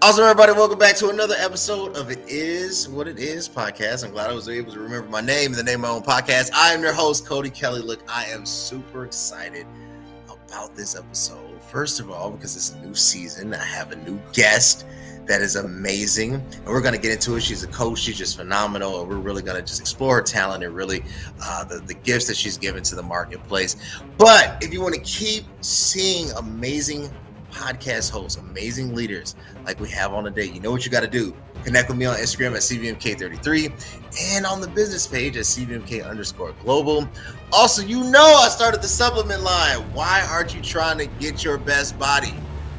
Awesome, everybody. Welcome back to another episode of It Is What It Is podcast. I'm glad I was able to remember my name and the name of my own podcast. I am your host, Cody Kelly. Look, I am super excited about this episode. First of all, because it's a new season, I have a new guest that is amazing, and we're going to get into it. She's a coach. She's just phenomenal, and we're really going to just explore her talent and really the gifts that she's given to the marketplace. But if you want to keep seeing amazing podcast hosts, amazing leaders like we have on today, you know what you got to do. Connect with me on Instagram at CVMK33 and on the business page at CVMK_global. Also, you know I started the supplement line. Why aren't you trying to get your best body?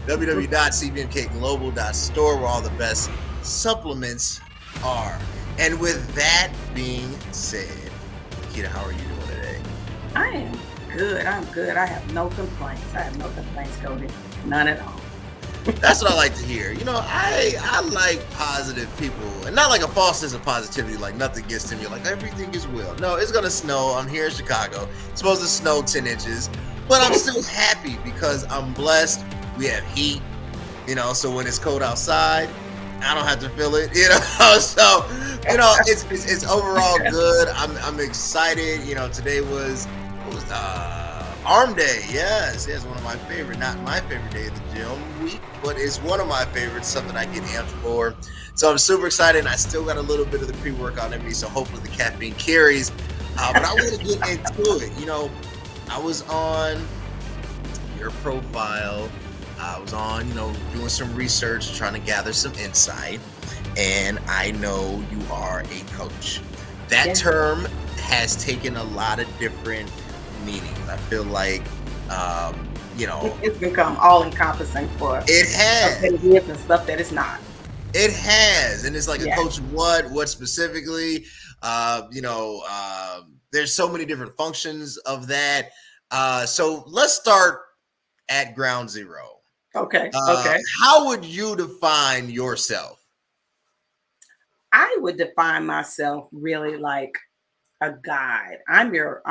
www.cvmkglobal.store, where all the best supplements are. And with that being said, LaQuita, how are you doing today? I am good. I'm good. I have no complaints. Cody. None at all. That's what I like to hear. You know, I like positive people, and not like a false sense of positivity, like nothing gets to me, like everything is well. No, it's gonna snow. I'm here in Chicago. It's supposed to snow 10 inches, but I'm still happy because I'm blessed. We have heat, you know, so when it's cold outside, I don't have to feel it, you know. So, you know, it's overall good. I'm excited. You know, today was Arm Day. Yes, one of my favorite, not my favorite day of the gym week, but it's one of my favorites, something I get amped for. So I'm super excited, and I still got a little bit of the pre-workout in me, so hopefully the caffeine carries. But I want to get into it. You know, I was on your profile. I was on, you know, doing some research, trying to gather some insight, and I know you are a coach. That term has taken a lot of different meanings. I feel like, you know, it's become all-encompassing for it has and stuff that it's not. It has, and it's like a coach what specifically, you know, there's so many different functions of that. So let's start at ground zero. Okay. How would you define yourself? I would define myself really like a guide. I'm your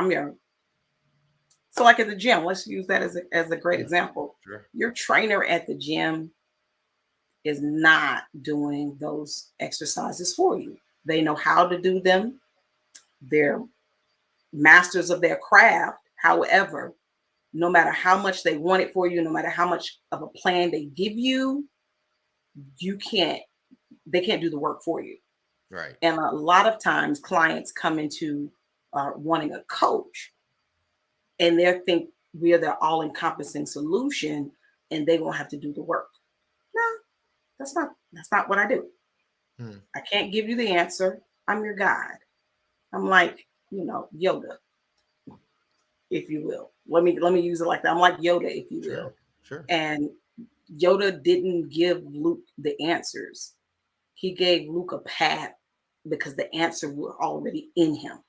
so like at the gym, let's use that as a great example. Sure. Your trainer at the gym is not doing those exercises for you. They know how to do them. They're masters of their craft. However, no matter how much they want it for you, no matter how much of a plan they give you, they can't do the work for you. Right. And a lot of times clients come into wanting a coach, and they think we are the all-encompassing solution, and they won't have to do the work. No, that's not what I do. I can't give you the answer. I'm your guide. I'm like, you know, Yoda, if you will. Let me use it like that. I'm like Yoda, if you will. Sure. And Yoda didn't give Luke the answers. He gave Luke a path because the answer were already in him,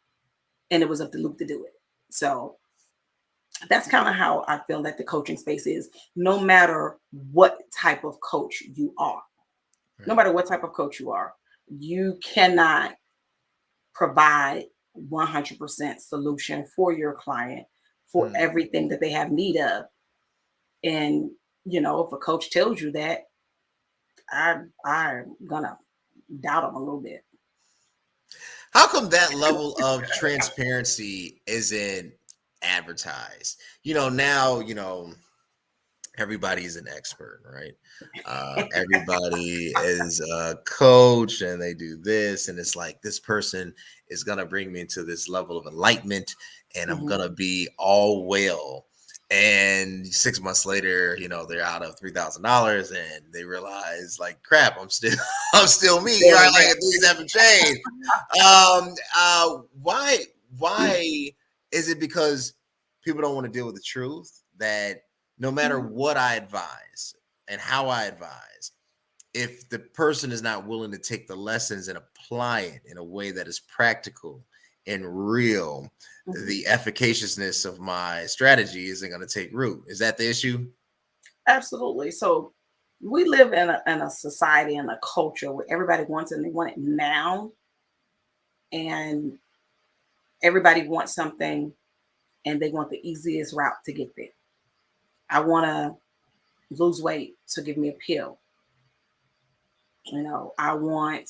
and it was up to Luke to do it. So that's kind of how I feel that the coaching space is. No matter what type of coach you are, you cannot provide 100% solution for your client for everything that they have need of. And, you know, if a coach tells you that, I'm gonna doubt them a little bit. How come that level of transparency isn't advertised? You know, now, you know, everybody's an expert, right? Everybody is a coach, and they do this, and it's like, this person is going to bring me into this level of enlightenment, and I'm going to be all well. And 6 months later, you know, they're out of $3,000, and they realize, like, crap, I'm still me, right? Like, things haven't changed. Why is it because people don't want to deal with the truth that no matter what I advise and how I advise, if the person is not willing to take the lessons and apply it in a way that is practical and real, the efficaciousness of my strategy isn't going to take root. Is that the issue? Absolutely. So we live in a society and a culture where everybody wants it and they want it now. And everybody wants something and they want the easiest route to get there. I want to lose weight, so give me a pill. I want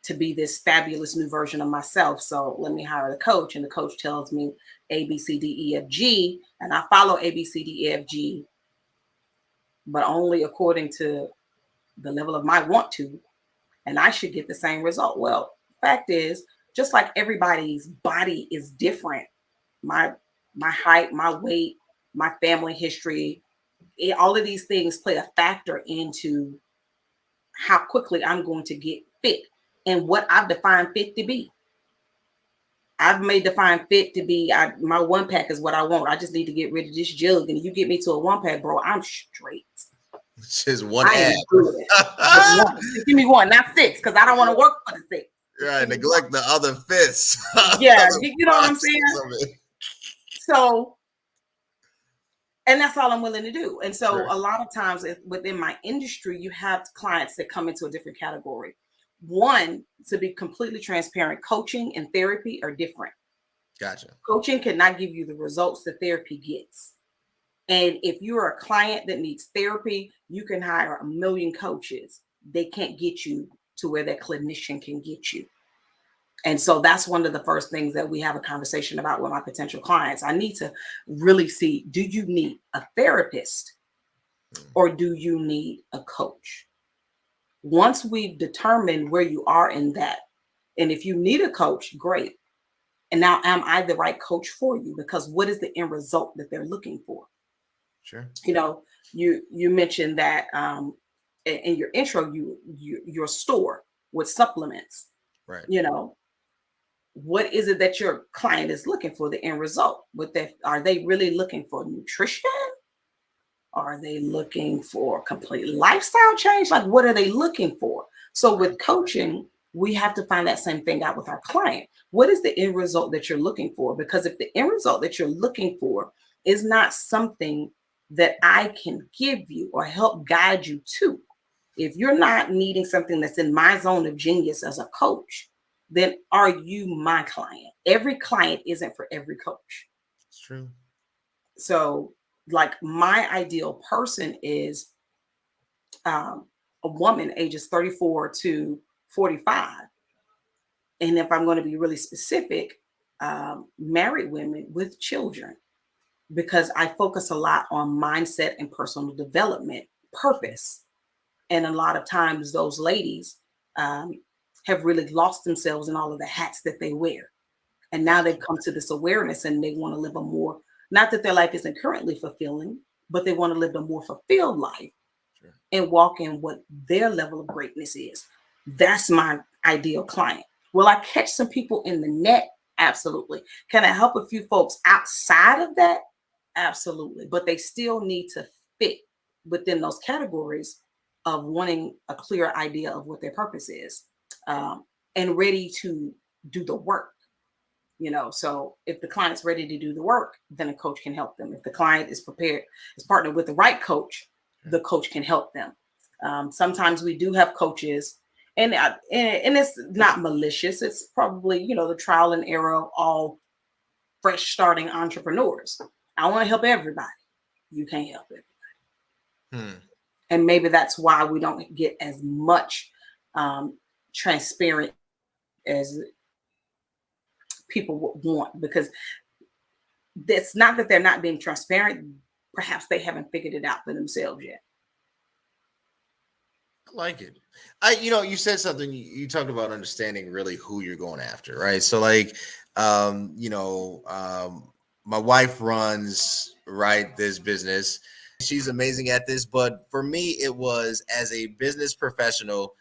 to be this fabulous new version of myself. So let me hire the coach. And the coach tells me A, B, C, D, E, F, G. And I follow A, B, C, D, E, F, G, but only according to the level of my want to. And I should get the same result. Well, fact is, just like everybody's body is different, my height, my weight, my family history, all of these things play a factor into how quickly I'm going to get fit and what I've defined fit to be. I've made define fit to be, my one pack is what I want. I just need to get rid of this jug. And you get me to a one pack, bro, I'm straight. Just one I ad. am good. Just one. Just give me one, not six, because I don't want to work for the six. Right, neglect the other fifths. Yeah, you know what I'm saying? So, and that's all I'm willing to do. And so Sure. a lot of times within my industry, you have clients that come into a different category. One, to be completely transparent, coaching and therapy are different. Gotcha. Coaching cannot give you the results that therapy gets. And if you're a client that needs therapy, you can hire a million coaches. They can't get you to where that clinician can get you. And so that's one of the first things that we have a conversation about with my potential clients. I need to really see, do you need a therapist or do you need a coach? Once we've determined where you are in that, and if you need a coach, great. And now, am I the right coach for you? Because what is the end result that they're looking for? Sure. You mentioned that in your intro, your store with supplements. Right. What is it that your client is looking for, the end result? Are they really looking for nutrition? Are they looking for complete lifestyle change? Like, what are they looking for? So with coaching, we have to find that same thing out with our client. What is the end result that you're looking for? Because if the end result that you're looking for is not something that I can give you or help guide you to, if you're not needing something that's in my zone of genius as a coach, then are you my client? Every client isn't for every coach. It's true. So, like, my ideal person is a woman ages 34 to 45. And if I'm going to be really specific, married women with children, because I focus a lot on mindset and personal development, purpose. And a lot of times those ladies have really lost themselves in all of the hats that they wear. And now they've come to this awareness and they want to live a more, not that their life isn't currently fulfilling, but they want to live a more fulfilled life and walk in what their level of greatness is. That's my ideal client. Will I catch some people in the net? Absolutely. Can I help a few folks outside of that? Absolutely. But they still need to fit within those categories of wanting a clear idea of what their purpose is, and ready to do the work. So if the client's ready to do the work, then a coach can help them. If the client is prepared, is partnered with the right coach, the coach can help them. Sometimes we do have coaches, and it's not malicious. It's probably, the trial and error of all fresh starting entrepreneurs. I want to help everybody. You can't help everybody. And maybe that's why we don't get as much transparent as people would want, because it's not that they're not being transparent. Perhaps they haven't figured it out for themselves yet. I like it. You said something, you talked about understanding really who you're going after, right? So like, my wife runs this business. She's amazing at this, but for me, it was as a business professional,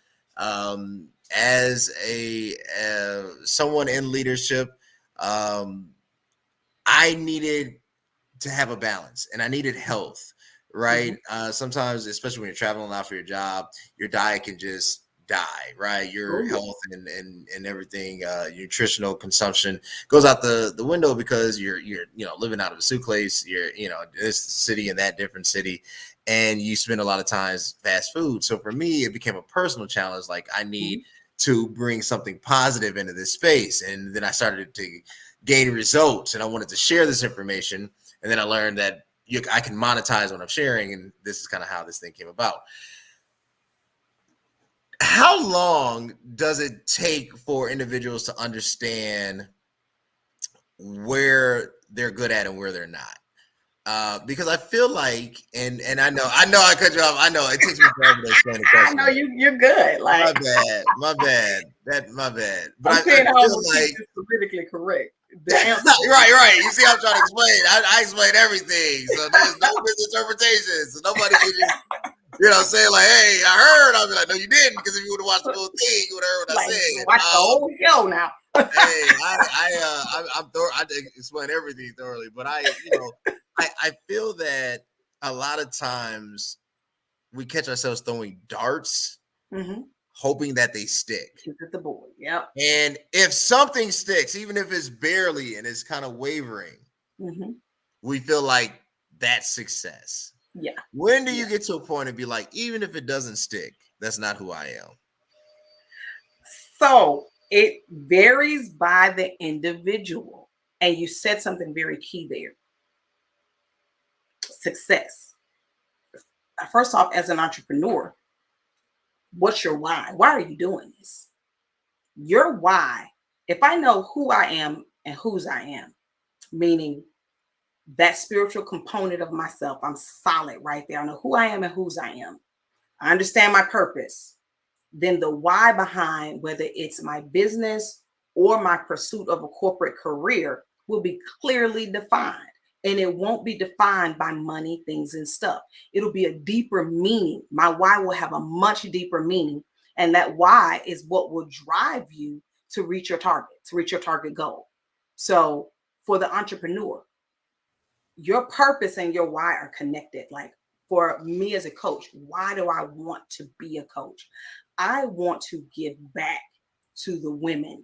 as a someone in leadership, I needed to have a balance and I needed health, right? Sometimes, especially when you're traveling a lot for your job, your diet can just die, right? Your health and everything, nutritional consumption goes out the window because you're living out of a suitcase. You're this city and that different city, and you spend a lot of times fast food. So for me, it became a personal challenge. Like, I need to bring something positive into this space, and then I started to gain results, and I wanted to share this information. And then I learned that I can monetize what I'm sharing, and this is kind of how this thing came about. How long does it take for individuals to understand where they're good at and where they're not? Because I feel like, and I know I cut you off. I know it takes me forever to explain the I know question. you're good. My Like bad, my bad, my bad. But I'm I saying how I'm feel gonna keep like this politically correct. The answer right. You see, I'm trying to explain. I explain everything, so there's no misinterpretation. So nobody can just say like, "Hey, I heard." I'll be like, "No, you didn't," because if you would have watched the whole thing, you would have heard what I like said. watch the whole show now. Hey, I explain everything thoroughly, but I feel that a lot of times we catch ourselves throwing darts, Mm-hmm. hoping that they stick. Shoot at the board. Yep. And if something sticks, even if it's barely and it's kind of wavering, Mm-hmm. we feel like that's success. Yeah. When do you Yeah. get to a point and be like, even if it doesn't stick, that's not who I am? So it varies by the individual. And you said something very key there. Success. First off, as an entrepreneur, what's your why? Why are you doing this? Your why, if I know who I am and whose I am, meaning that spiritual component of myself, I'm solid right there. I know who I am and whose I am. I understand my purpose. Then the why behind whether it's my business or my pursuit of a corporate career will be clearly defined. And it won't be defined by money, things, and stuff. It'll be a deeper meaning. My why will have a much deeper meaning. And that why is what will drive you to reach your target, goal. So for the entrepreneur, your purpose and your why are connected. Like for me as a coach, why do I want to be a coach? I want to give back to the women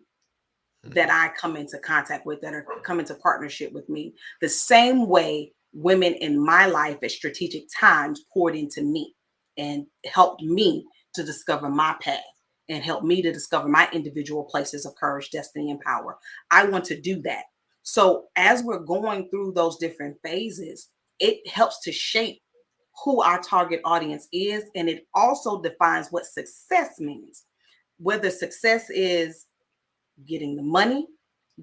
that I come into contact with, that are come into partnership with me, the same way women in my life at strategic times poured into me and helped me to discover my path and helped me to discover my individual places of courage, destiny, and power. I want to do that. So as we're going through those different phases, it helps to shape who our target audience is. And it also defines what success means. Whether success is getting the money,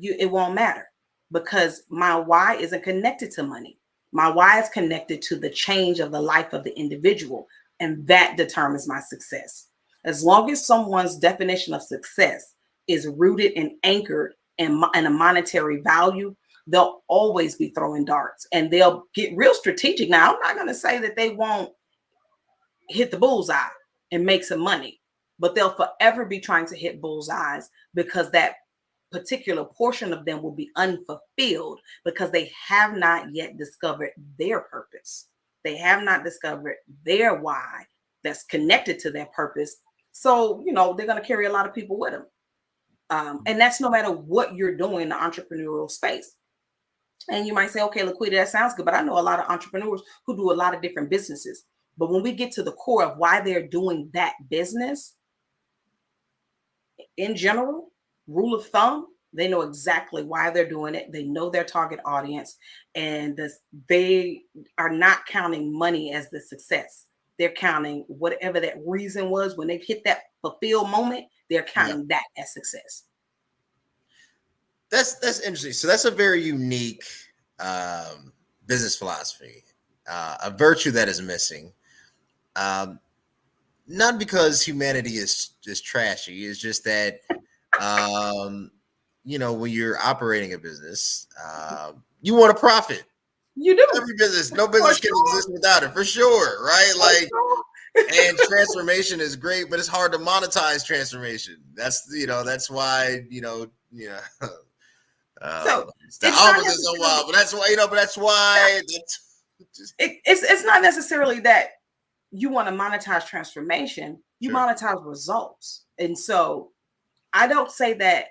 it won't matter because my why isn't connected to money. My why is connected to the change of the life of the individual, and that determines my success. As long as someone's definition of success is rooted and anchored in a monetary value, they'll always be throwing darts and they'll get real strategic. Now, I'm not going to say that they won't hit the bullseye and make some money, but they'll forever be trying to hit bullseyes because that particular portion of them will be unfulfilled because they have not yet discovered their purpose. They have not discovered their why that's connected to their purpose. So, they're going to carry a lot of people with them. And that's no matter what you're doing in the entrepreneurial space. And you might say, okay, LaQuita, that sounds good. But I know a lot of entrepreneurs who do a lot of different businesses. But when we get to the core of why they're doing that business, in general, rule of thumb, they know exactly why they're doing it. They know their target audience, and they are not counting money as the success. They're counting whatever that reason was when they hit that fulfilled moment. They're Yeah, counting that as success. that's interesting. So that's a very unique business philosophy, a virtue that is missing. Um, Not because humanity is just trashy. It's just that when you're operating a business, you want to profit. You do. Every business, no For business can sure. exist without it, for sure, right? For Like, sure. and transformation is great, but it's hard to monetize transformation. That's why So it's the it's not opposite so necessarily wild, but that's why just it's not necessarily that you want to monetize transformation, you sure, monetize results. And so I don't say that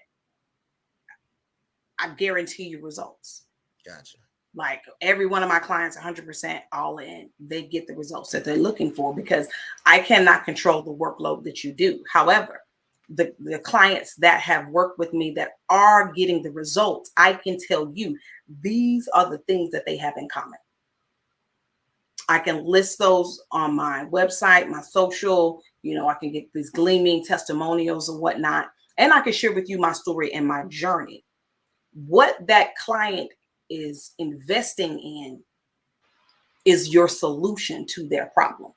I guarantee you results. gotcha. Like every one of my clients, 100% all in, they get the results that they're looking for because I cannot control the workload that you do. However, the clients that have worked with me that are getting the results, I can tell you these are the things that they have in common. I can list those on my website, my social, I can get these gleaming testimonials and whatnot. And I can share with you my story and my journey. What that client is investing in is your solution to their problem.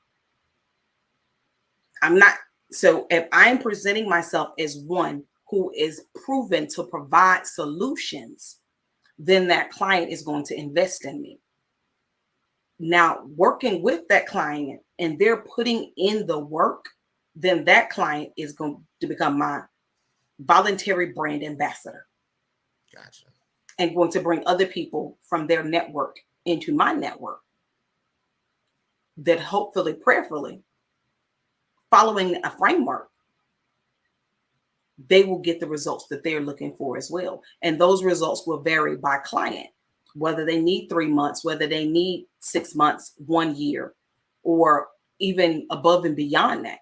So if I'm presenting myself as one who is proven to provide solutions, then that client is going to invest in me. Now, working with that client and they're putting in the work, then that client is going to become my voluntary brand ambassador. Gotcha. And going to bring other people from their network into my network that hopefully, prayerfully, following a framework, they will get the results that they're looking for as well. And those results will vary by client, whether they need 3 months, whether they need 6 months, 1 year, or even above and beyond that,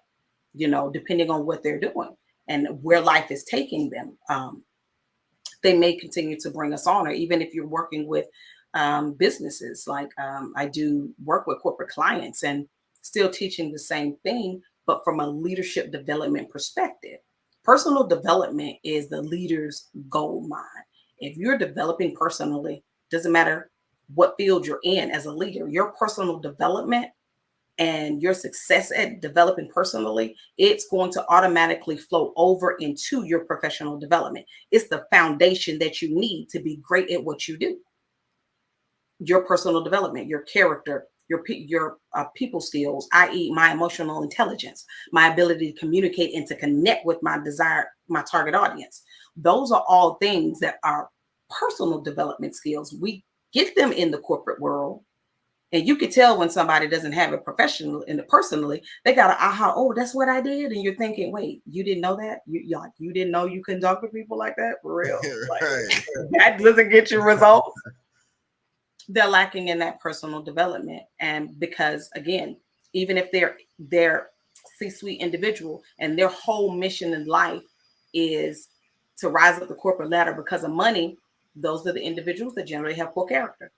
depending on what they're doing and where life is taking them. They may continue to bring us on, or even if you're working with businesses, like I do work with corporate clients and still teaching the same thing, but from a leadership development perspective. Personal development is the leader's gold mine. If you're developing personally, doesn't matter what field you're in as a leader, your personal development and your success at developing personally, it's going to automatically flow over into your professional development. It's the foundation that you need to be great at what you do. Your personal development, your character, your people skills, i.e. my emotional intelligence, my ability to communicate and to connect with my target audience. Those are all things that are personal development skills. We get them in the corporate world. And you could tell when somebody doesn't have it professional and personally, they got an aha, oh, that's what I did. And you're thinking, wait, you didn't know that? You didn't know you couldn't talk to people like that? For real. Right. That doesn't get you results. They're lacking in that personal development. And because, again, even if they're C-suite individual and their whole mission in life is to rise up the corporate ladder because of money, those are the individuals that generally have poor character.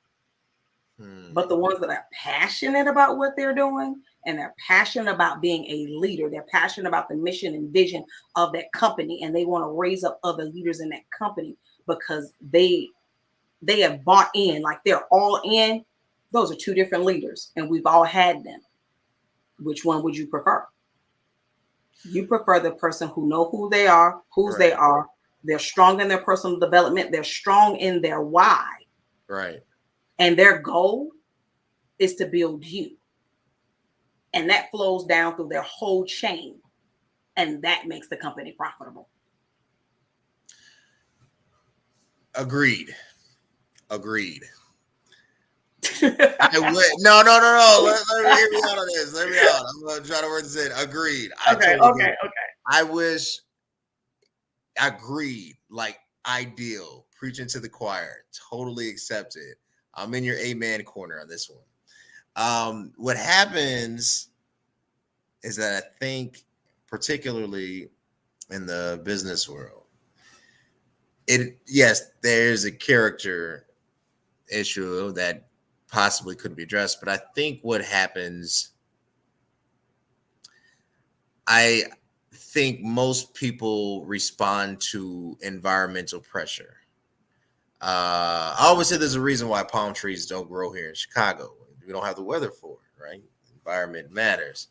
But the ones that are passionate about what they're doing and they're passionate about being a leader, they're passionate about the mission and vision of that company, and they want to raise up other leaders in that company because they have bought in, like they're all in. Those are two different leaders, and we've all had them. Which one would you prefer? You prefer the person who know who they are, whose they are. They're strong in their personal development. They're strong in their why. Right. And their goal is to build you. And that flows down through their whole chain. And that makes the company profitable. Agreed. I would. No. Let me hear me out on this. Let me out. I'm going to try to word this in. Agreed. Okay. I wish. Agreed. Like ideal. Preaching to the choir. Totally accepted. I'm in your amen corner on this one. What happens is that I think, particularly in the business world, yes, there's a character issue that possibly could be addressed, but I think what happens, I think most people respond to environmental pressure. I always say there's a reason why palm trees don't grow here in Chicago. We don't have the weather for it, right? Environment matters.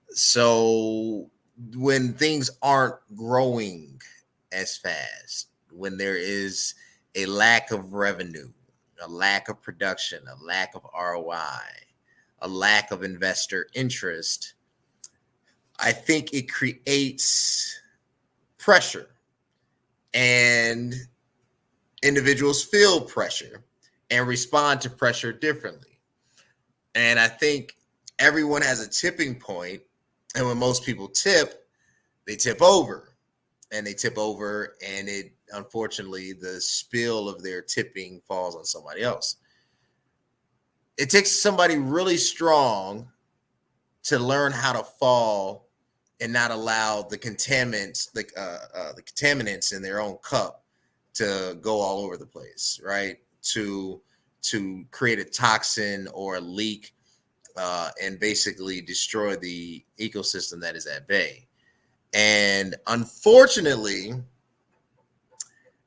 So when things aren't growing as fast, when there is a lack of revenue, a lack of production, a lack of ROI, a lack of investor interest, I think it creates pressure, and individuals feel pressure and respond to pressure differently. And I think everyone has a tipping point, and when most people tip, they tip over, and it, unfortunately, the spill of their tipping falls on somebody else. It takes somebody really strong to learn how to fall and not allow the contaminants, the contaminants in their own cup to go all over the place, right? To create a toxin or a leak and basically destroy the ecosystem that is at bay. And unfortunately,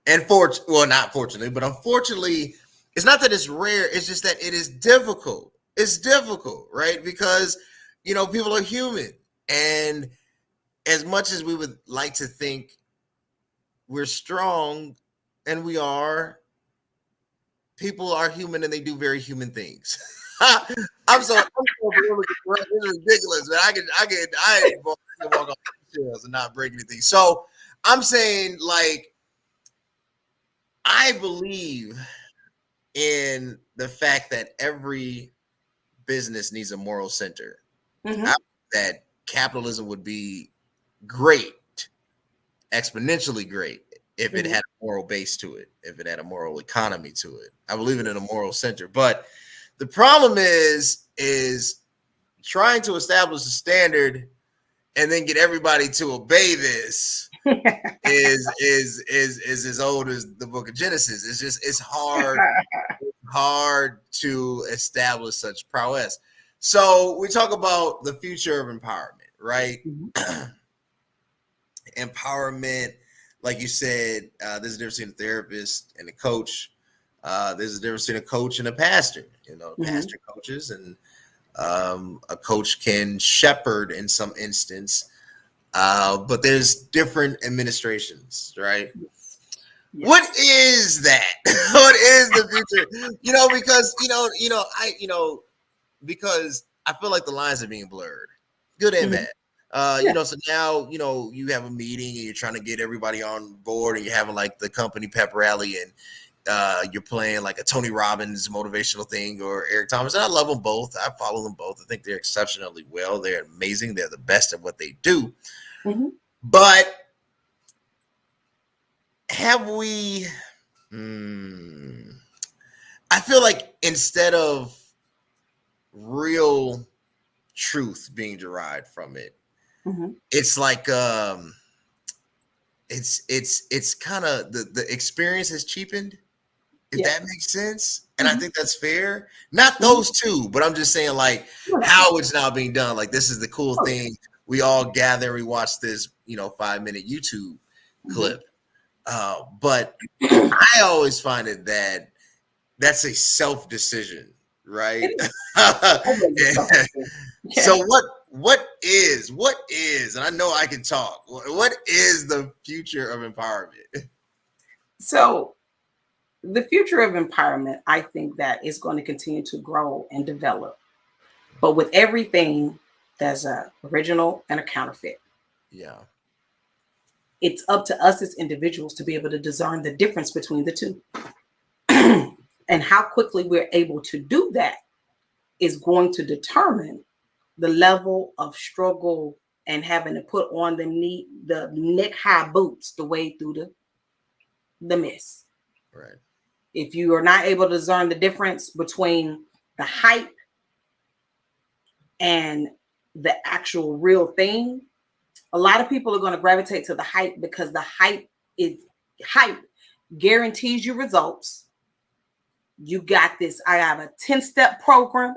not fortunately, but unfortunately, it's not that it's rare, it's just that it is difficult. It's difficult, right? Because, people are human. And as much as we would like to think we're strong, and we are, people are human and they do very human things. I'm so it's ridiculous, man. I can walk on shells and not break anything. So I'm saying, like, I believe in the fact that every business needs a moral center. Mhm. That capitalism would be great, exponentially great, if it had a moral base to it, if it had a moral economy to it. I believe in a moral center. But the problem is trying to establish a standard and then get everybody to obey this is as old as the book of Genesis. It's hard to establish such prowess. So we talk about the future of empowerment, right? Mhm. Empowerment, like you said, there's a difference between a therapist and a coach. There's a difference between a coach and a pastor. Pastor coaches, and a coach can shepherd in some instance. But there's different administrations, right? Yes. What is that? What is the future? Because I feel like the lines are being blurred, good and bad. So now, you have a meeting and you're trying to get everybody on board, and you're having like the company pep rally, and you're playing like a Tony Robbins motivational thing or Eric Thomas. And I love them both. I follow them both. I think they're exceptionally well. They're amazing. They're the best at what they do. Mhm. But have we? I feel like instead of real truth being derived from it, it's like it's kind of the experience has cheapened, if that makes sense. And I think that's fair. Not those two, but I'm just saying, like, how it's now being done. Like, this is the cool thing. We all gather, we watch this 5-minute YouTube clip. But I always find it that that's a self decision, right? So what is, and I know I can talk, what is the future of empowerment? So the future of empowerment, I think that is going to continue to grow and develop. But with everything, there's a original and a counterfeit. Yeah. It's up to us as individuals to be able to discern the difference between the two. And how quickly we're able to do that is going to determine the level of struggle and having to put on the neck high boots to wade through the mess. Right. If you are not able to discern the difference between the hype and the actual real thing, a lot of people are going to gravitate to the hype because the hype guarantees you results. You got this. I have a 10-step program,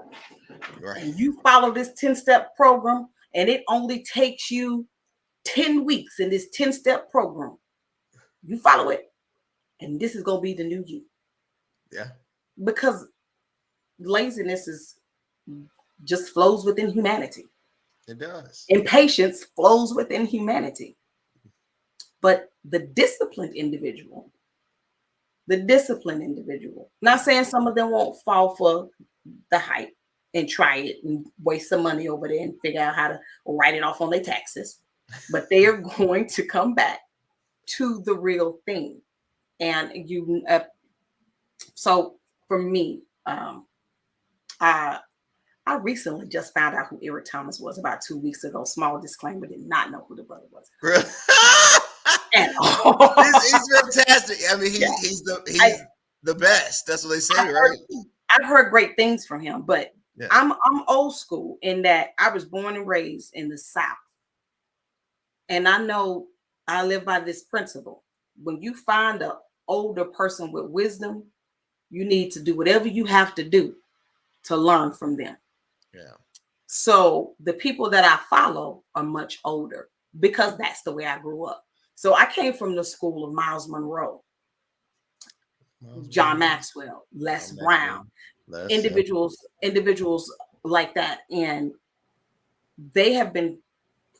Right. and you follow this 10-step program, and it only takes you 10 weeks in this 10-step program. You follow it, and this is going to be the new you. Yeah. Because laziness just flows within humanity. It does. Impatience flows within humanity. But the disciplined individual, not saying some of them won't fall for the hype and try it and waste some money over there and figure out how to write it off on their taxes, but they are going to come back to the real thing. And so for me, I recently just found out who Eric Thomas was about 2 weeks ago. Small disclaimer, did not know who the brother was. At all. He's fantastic. I mean, he's the best. That's what they say, right? I've heard great things from him, but I'm old school in that I was born and raised in the South. And I know I live by this principle. When you find an older person with wisdom, you need to do whatever you have to do to learn from them. Yeah. So the people that I follow are much older because that's the way I grew up. So I came from the school of Miles Monroe, Miles John Monroe, Maxwell, Les John Brown, Maxwell, Les. Yep. individuals like that. And they have been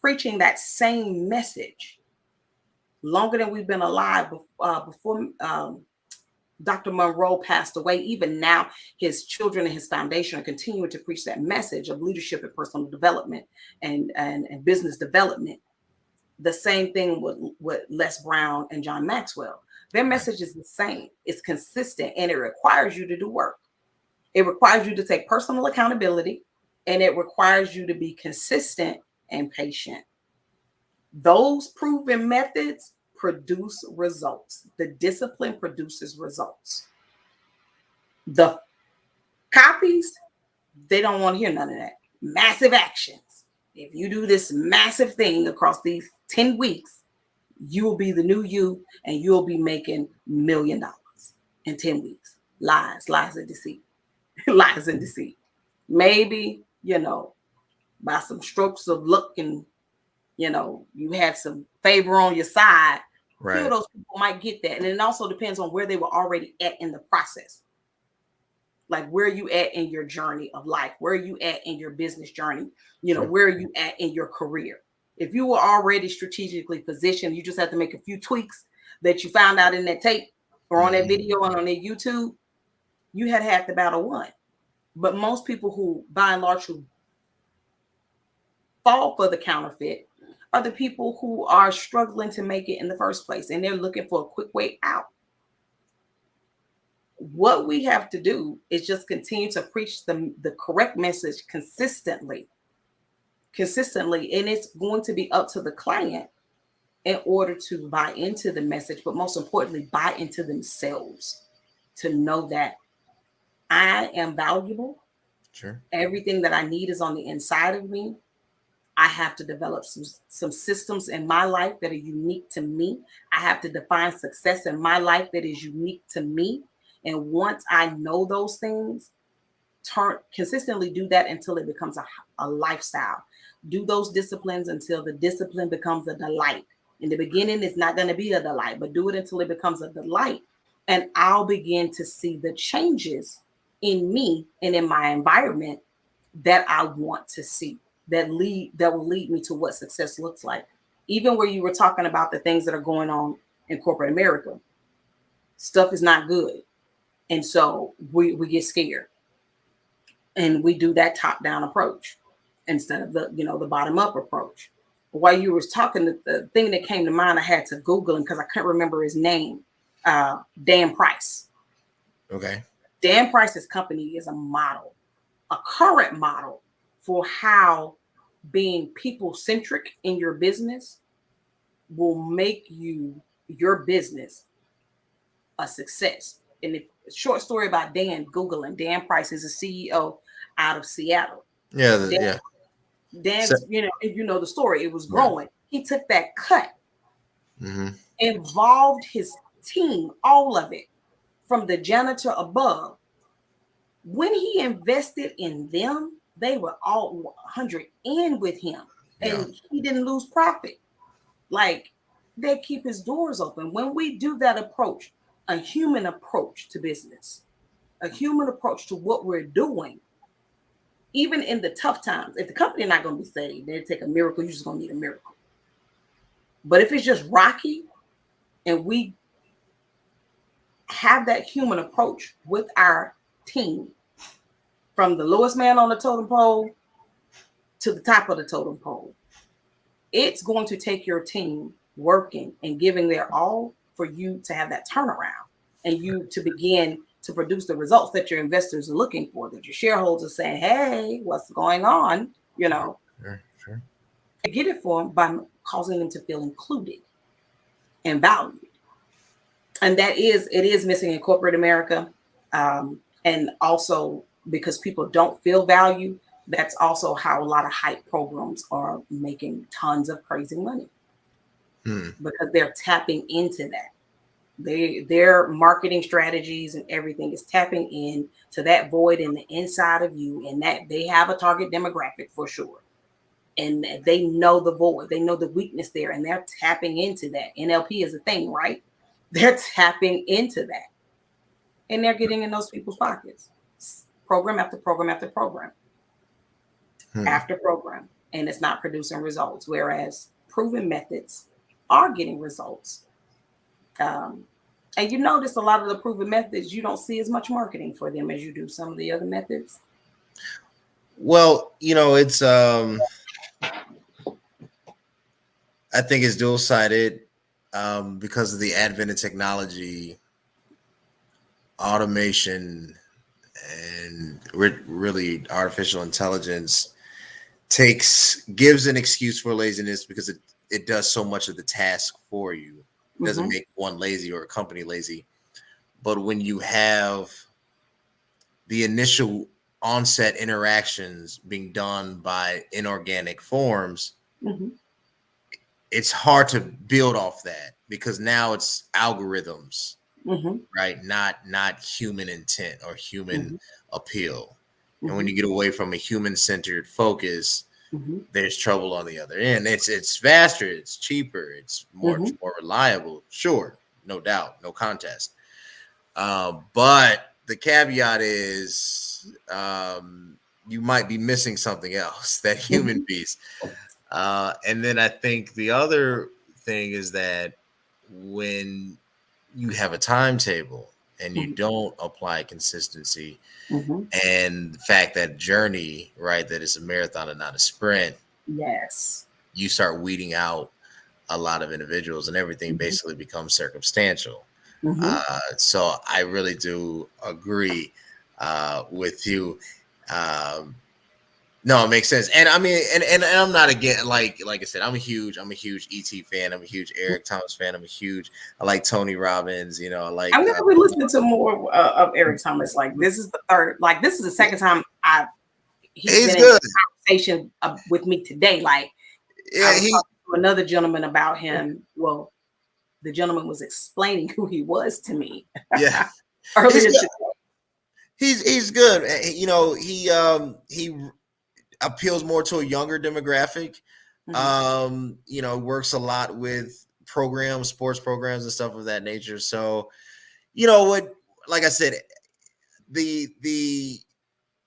preaching that same message longer than we've been alive before Dr. Monroe passed away. Even now, his children and his foundation are continuing to preach that message of leadership and personal development and business development. The same thing with Les Brown and John Maxwell. Their Right. message is the same. It's consistent and it requires you to do work. It requires you to take personal accountability and it requires you to be consistent and patient. Those proven methods produce results. The discipline produces results. The copies, they don't want to hear none of that. Massive actions. If you do this massive thing across these 10 weeks, you will be the new you and you'll be making $1 million in 10 weeks. Lies and deceit. Lies and deceit. Maybe, by some strokes of luck and, you had some favor on your side, a few of Right. those people might get that. And it also depends on where they were already at in the process. Like, where are you at in your journey of life? Where are you at in your business journey? Sure. Where are you at in your career? If you were already strategically positioned, you just have to make a few tweaks that you found out in that tape or on that video and on that YouTube, you had half the battle won. But most people who, by and large, who fall for the counterfeit are the people who are struggling to make it in the first place, and they're looking for a quick way out. What we have to do is just continue to preach the correct message consistently, and it's going to be up to the client in order to buy into the message, but most importantly, buy into themselves to know that I am valuable. Sure. Everything that I need is on the inside of me. I have to develop some systems in my life that are unique to me. I have to define success in my life that is unique to me. And once I know those things, consistently do that until it becomes a lifestyle. Do those disciplines until the discipline becomes a delight. In the beginning, it's not going to be a delight, but do it until it becomes a delight. And I'll begin to see the changes in me and in my environment that I want to see, that will lead me to what success looks like. Even where you were talking about the things that are going on in corporate America, stuff is not good. And so we get scared and we do that top down approach instead of the bottom up approach. While you was talking, the thing that came to mind, I had to Google him because I couldn't remember his name. Dan Price. Okay. Dan Price's company is a current model for how being people centric in your business will make your business a success. And the short story about Dan, Googling, Dan Price is a CEO out of Seattle. Yeah. Dan, So, Dan's, if you know the story, it was right. growing. He took that cut, Mm-hmm. involved his team, all of it, from the janitor above. When he invested in them, they were all 100 in with him, Yeah. and he didn't lose profit. Like, they keep his doors open. When we do that approach, a human approach to business, a human approach to what we're doing, even in the tough times, if the company not going to be saved, they take a miracle, you're just going to need a miracle. But if it's just rocky and we have that human approach with our team, from the lowest man on the totem pole to the top of the totem pole, it's going to take your team working and giving their all for you to have that turnaround and you to begin to produce the results that your investors are looking for, that your shareholders are saying, hey, what's going on? Sure. You get it for them by causing them to feel included and valued. And it is missing in corporate America. And also because people don't feel value, that's also how a lot of hype programs are making tons of crazy money because they're tapping into that. Their marketing strategies and everything is tapping in to that void in the inside of you, and that they have a target demographic for sure. And they know the void, they know the weakness there, and they're tapping into that. NLP is a thing, right? They're tapping into that, and they're getting in those people's pockets, program after program after program after program, and it's not producing results. Whereas proven methods are getting results. And you notice a lot of the proven methods, you don't see as much marketing for them as you do some of the other methods. Well, it's I think it's dual-sided because of the advent of technology, automation, and really artificial intelligence gives an excuse for laziness because it does so much of the task for you. It doesn't make one lazy or a company lazy. But when you have the initial onset interactions being done by inorganic forms, it's hard to build off that because now it's algorithms, right? Not human intent or human appeal. And when you get away from a human-centered focus, there's trouble on the other end. It's faster, it's cheaper, it's more reliable. Sure, no doubt, no contest. But the caveat is you might be missing something else, that human piece. And then I think the other thing is that when you have a timetable and you don't apply consistency, and the fact that journey, right, that it's a marathon and not a sprint, yes, you start weeding out a lot of individuals and everything basically becomes circumstantial. So I really do agree with you. No, it makes sense. And I mean, and I'm not again, like I said, I'm a huge ET fan. I'm a huge Eric Thomas fan. I like Tony Robbins, I like. I'm gonna be listening to more of Eric Thomas. Like this is the second time he's been good. in conversation with me today. Like I was talking to another gentleman about him. Well, the gentleman was explaining who he was to me. Yeah. Earlier today. He's good. He appeals more to a younger demographic. Works a lot with sports programs and stuff of that nature. So, like I said,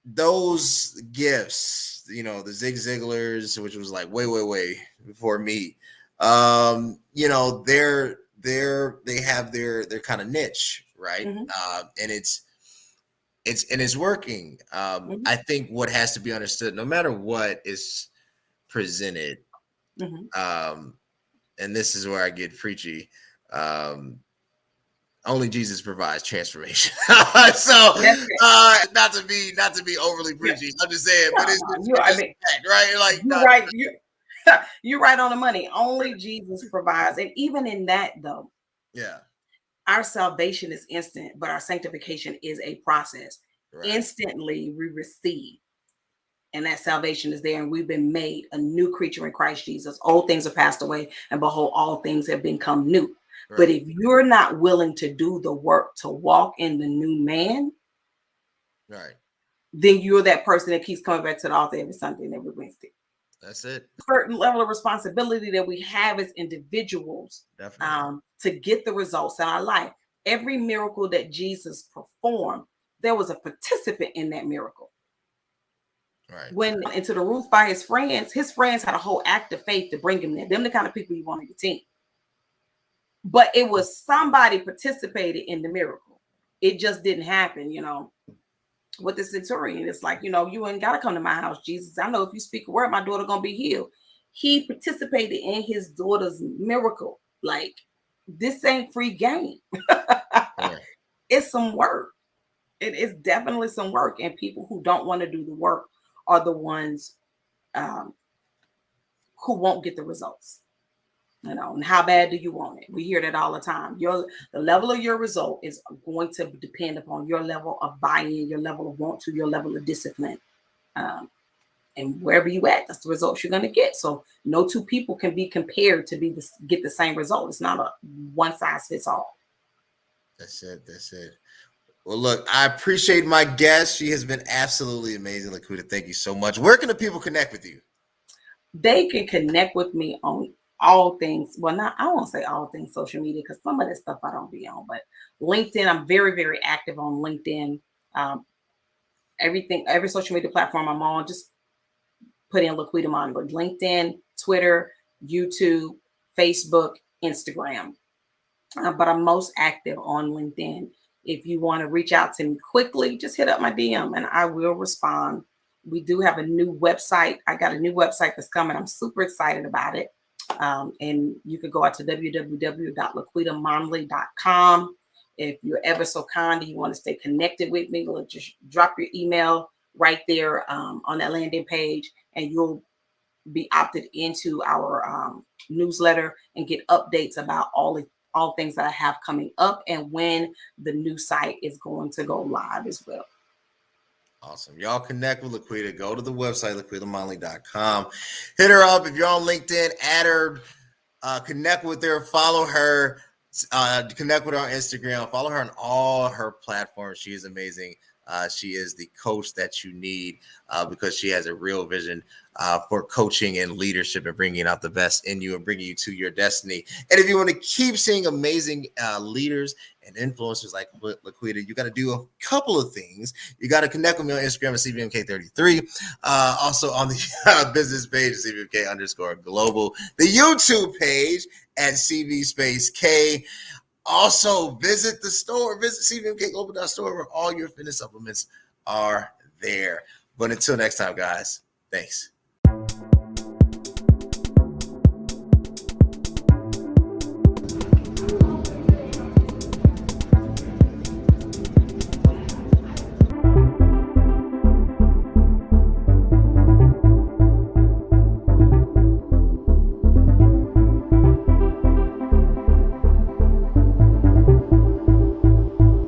those gifts, the Zig Ziglars, which was like way before me. They have their kind of niche, right? And it's working. I think what has to be understood, no matter what is presented, and this is where I get preachy. Only Jesus provides transformation. So, not to be overly preachy, I'm just saying, but it's fact, right? Like, you're right on the money. Only Jesus provides, and even in that, though, our salvation is instant, but our sanctification is a process. Right. Instantly, we receive, and that salvation is there, and we've been made a new creature in Christ Jesus. Old things are passed away, and behold, all things have become new. Right. But if you're not willing to do the work to walk in the new man, right, then you're that person that keeps coming back to the altar every Sunday and every Wednesday. That's it. Certain level of responsibility that we have as individuals to get the results in our life. Every miracle that Jesus performed, there was a participant in that miracle. Right. When into the roof by his friends had a whole act of faith to bring him there. Them the kind of people you want on your team. But it was somebody participated in the miracle. It just didn't happen, with the centurion. It's like, you ain't got to come to my house, Jesus. I know if you speak a word, my daughter going to be healed. He participated in his daughter's miracle. Like, this ain't free game. It's some work. It is definitely some work. And people who don't want to do the work are the ones who won't get the results. And how bad do you want it? We hear that all the time. The level of your result is going to depend upon your level of buy-in, your level of want to, your level of discipline. And wherever you at, that's the results you're going to get. So no two people can be compared to get the same result. It's not a one size fits all. That's it. That's it. Well, look, I appreciate my guest. She has been absolutely amazing, LaQuita. Thank you so much. Where can the people connect with you? They can connect with me on all things. Well, not I won't say all things social media because some of that stuff I don't be on, but LinkedIn, I'm very, very active on LinkedIn. Um, everything, every social media platform I'm on, just put in LaQuita Monley. LinkedIn, Twitter, YouTube, Facebook, Instagram. But I'm most active on LinkedIn. If you want to reach out to me quickly, just hit up my DM and I will respond. We do have a new website. I got a new website that's coming. I'm super excited about it. And you could go out to www.laquitamonley.com. If you're ever so kind and you want to stay connected with me, we'll just drop your email right there on that landing page, and you'll be opted into our newsletter and get updates about all things that I have coming up and when the new site is going to go live as well. Awesome. Y'all connect with LaQuita. Go to the website, LaQuitaMonley.com. Hit her up. If you're on LinkedIn, add her, connect with her, follow her, connect with her on Instagram, follow her on all her platforms. She is amazing. She is the coach that you need because she has a real vision for coaching and leadership and bringing out the best in you and bringing you to your destiny. And if you want to keep seeing amazing leaders and influencers like LaQuita, you got to do a couple of things. You got to connect with me on Instagram at CBMK33. Also on the business page, CBMK_global. The YouTube page at CB space K. Also, visit the store, visit cbmkglobal.store where all your fitness supplements are there. But until next time, guys, thanks.